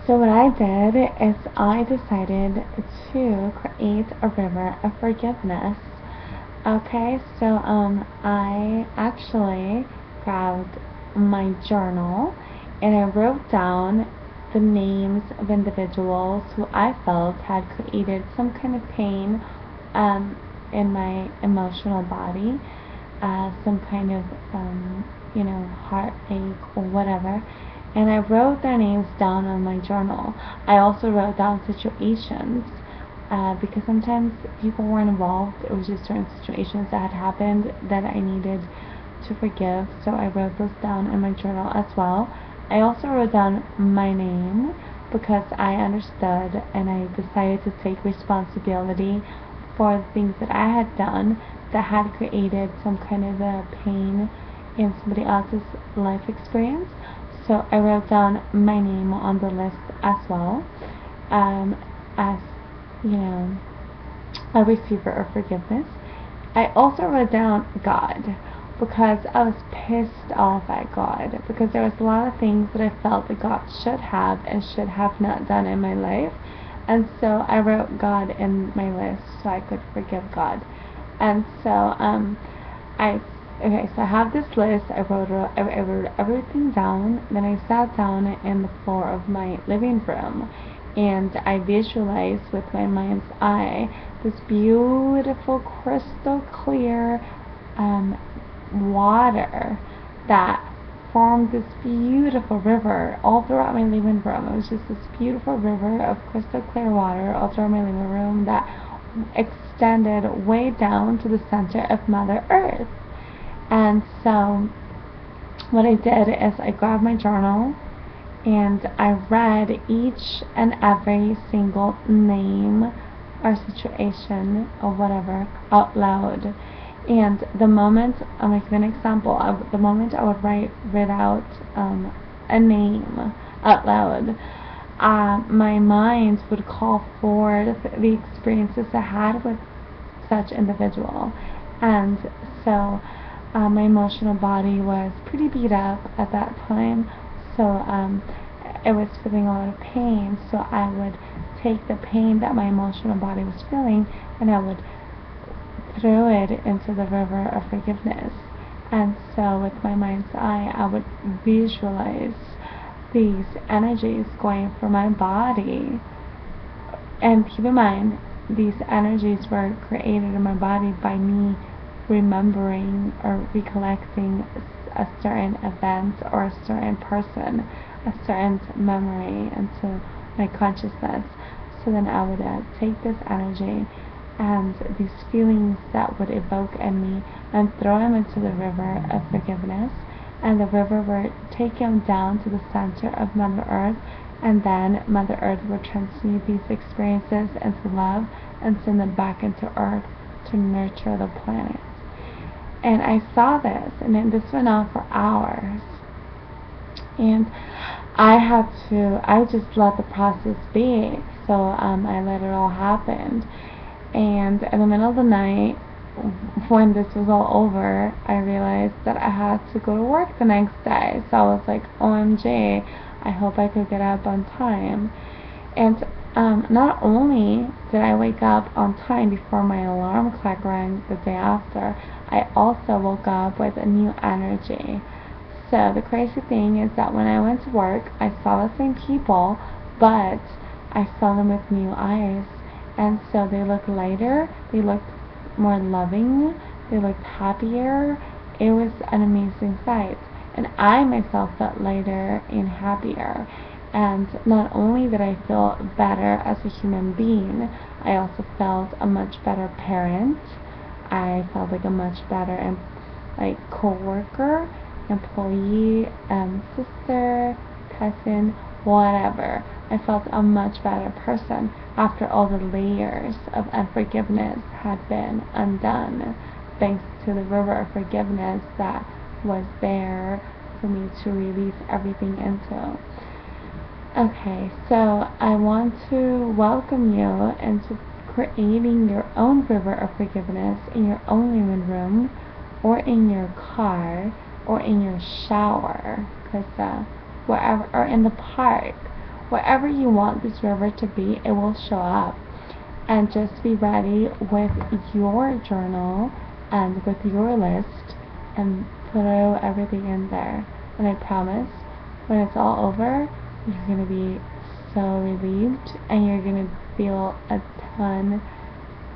So what I did is I decided to create a river of forgiveness. Okay, so I actually grabbed my journal and I wrote down the names of individuals who I felt had created some kind of pain in my emotional body, some kind of heartache or whatever. And I wrote their names down on my journal. I also wrote down situations because sometimes people weren't involved. It was just certain situations that had happened that I needed to forgive. So I wrote those down in my journal as well. I also wrote down my name because I understood and I decided to take responsibility for the things that I had done that had created some kind of a pain in somebody else's life experience. So I wrote down my name on the list as well, as you know, a receiver of forgiveness. I also wrote down God because I was pissed off at God because there was a lot of things that I felt that God should have and should have not done in my life. And so I wrote God in my list so I could forgive God. And so so I have this list. I wrote everything down. Then I sat down in the floor of my living room and I visualized with my mind's eye this beautiful crystal clear water that formed this beautiful river all throughout my living room. It was just this beautiful river of crystal clear water all throughout my living room that extended way down to the center of Mother Earth. And so what I did is I grabbed my journal and I read each and every single name or situation or whatever out loud. And the moment, I'll make an example, the moment I would read out a name out loud, my mind would call forth the experiences I had with such individual. And so my emotional body was pretty beat up at that time, so it was feeling a lot of pain. So I would take the pain that my emotional body was feeling and I would throw it into the river of forgiveness. And so with my mind's eye, I would visualize these energies going from my body. And keep in mind, these energies were created in my body by me remembering or recollecting a certain event or a certain person, a certain memory into my consciousness. So then I would take this energy and these feelings that would evoke in me and throw them into the river of forgiveness, and the river would take them down to the center of Mother Earth, and then Mother Earth would transmute these experiences into love and send them back into Earth to nurture the planet. And I saw this, and then this went on for hours. And I just let the process be. So I let it all happen. And in the middle of the night, when this was all over, I realized that I had to go to work the next day. So I was like, OMG, I hope I could get up on time. And not only did I wake up on time before my alarm clock rang the day after, I also woke up with a new energy. So the crazy thing is that when I went to work, I saw the same people, but I saw them with new eyes. And so they looked lighter, they looked more loving, they looked happier. It was an amazing sight. And I myself felt lighter and happier. And not only did I feel better as a human being, I also felt a much better parent. I felt like a much better co-worker, employee, sister, cousin, whatever. I felt a much better person after all the layers of unforgiveness had been undone, thanks to the river of forgiveness that was there for me to release everything into. Okay, so I want to welcome you into creating your own river of forgiveness in your own living room, or in your car, or in your shower, because wherever, or in the park, wherever you want this river to be, it will show up. And just be ready with your journal and with your list and throw everything in there. And I promise, when it's all over, you're going to be so relieved, and you're going to feel a ton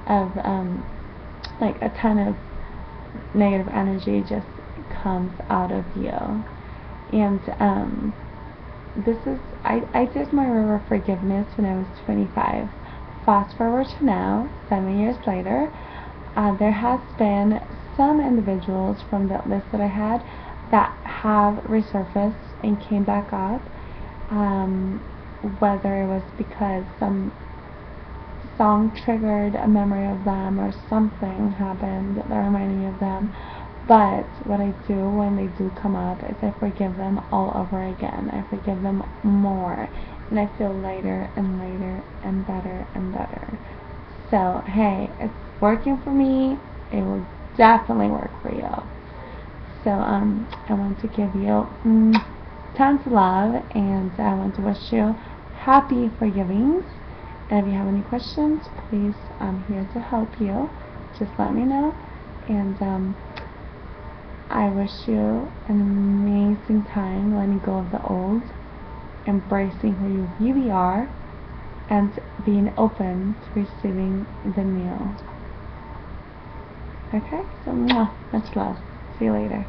of a ton of negative energy just comes out of you. And I did my river of forgiveness when I was 25. Fast forward to now, 7 years later, there has been some individuals from that list that I had that have resurfaced and came back up, whether it was because some song triggered a memory of them or something happened that reminded me of them. But what I do when they do come up is I forgive them all over again. I forgive them more, and I feel lighter and lighter and better and better. So hey, it's working for me. It will definitely work for you. So I want to give you tons of love, and I want to wish you happy forgivings. And if you have any questions, please, I'm here to help you. Just let me know. And I wish you an amazing time letting go of the old, embracing who you really are, and being open to receiving the new. Okay? So much love. See you later.